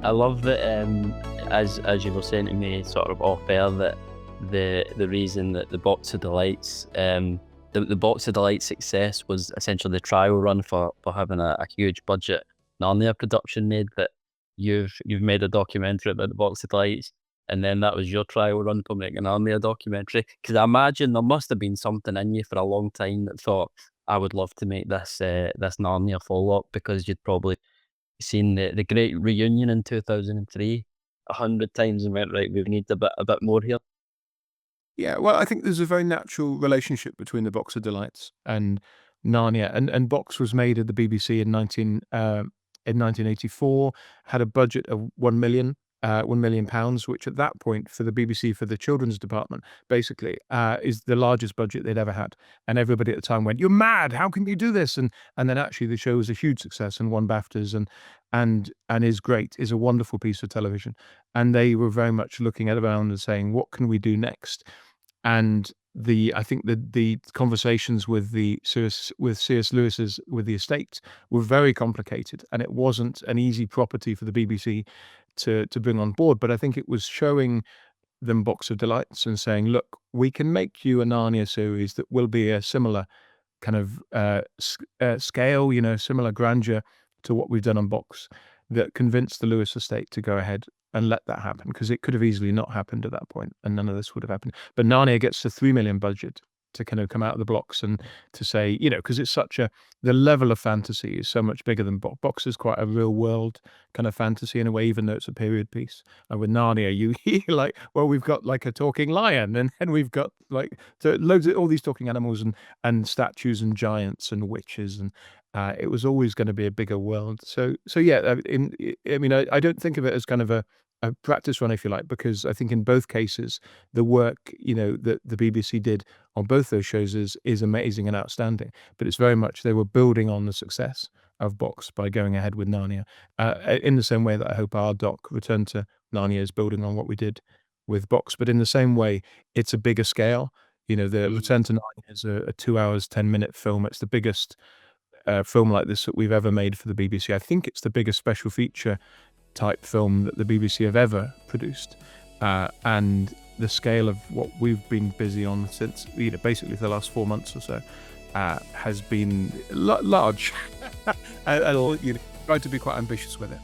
I love that, as you were saying to me sort of off air, that the reason that the Box of Delights, the Box of Delights success was essentially the trial run for having a huge budget Narnia production made, that you've made a documentary about the Box of Delights, and then that was your trial run for making a Narnia documentary. Because I imagine there must have been something in you for a long time that thought, I would love to make this Narnia follow-up, because you'd probably seen the great reunion in 2003 100 times and went, right, we need a bit more here. Yeah, well, I think there's a very natural relationship between the Box of Delights and Narnia. And Box was made at the BBC in 1984, had a budget of 1 million pounds, which at that point for the BBC, for the children's department, basically, is the largest budget they'd ever had. And everybody at the time went, "You're mad! How can you do this?" And then actually the show was a huge success and won BAFTAs and is great, is a wonderful piece of television. And they were very much looking at around and saying, "What can we do next?" And I think the conversations with C.S. Lewis's with the estate were very complicated, and it wasn't an easy property for the BBC to bring on board. But I think it was showing them Box of Delights and saying, "Look, we can make you a Narnia series that will be a similar kind of scale, similar grandeur to what we've done on Box," that convinced the Lewis estate to go ahead and let that happen, because it could have easily not happened at that point, and none of this would have happened. But Narnia gets the 3 million budget to kind of come out of the blocks and to say, because it's the level of fantasy is so much bigger than Box. Box is quite a real world kind of fantasy in a way, even though it's a period piece. And with Narnia, you hear like, well, we've got like a talking lion, and we've got like loads of all these talking animals and statues and giants and witches, and it was always going to be a bigger world. So yeah, I don't think of it as kind of a practice run, if you like, because I think in both cases, the work, that the BBC did on both those shows is amazing and outstanding. But it's very much they were building on the success of Box by going ahead with Narnia, in the same way that I hope our doc Return to Narnia is building on what we did with Box. But in the same way, it's a bigger scale. The Return to Narnia is a 2 hours, 10-minute film. It's the biggest film like this that we've ever made for the BBC. I think it's the biggest special feature type film that the BBC have ever produced, and the scale of what we've been busy on since basically for the last 4 months or so has been large. I'll try to be quite ambitious with it.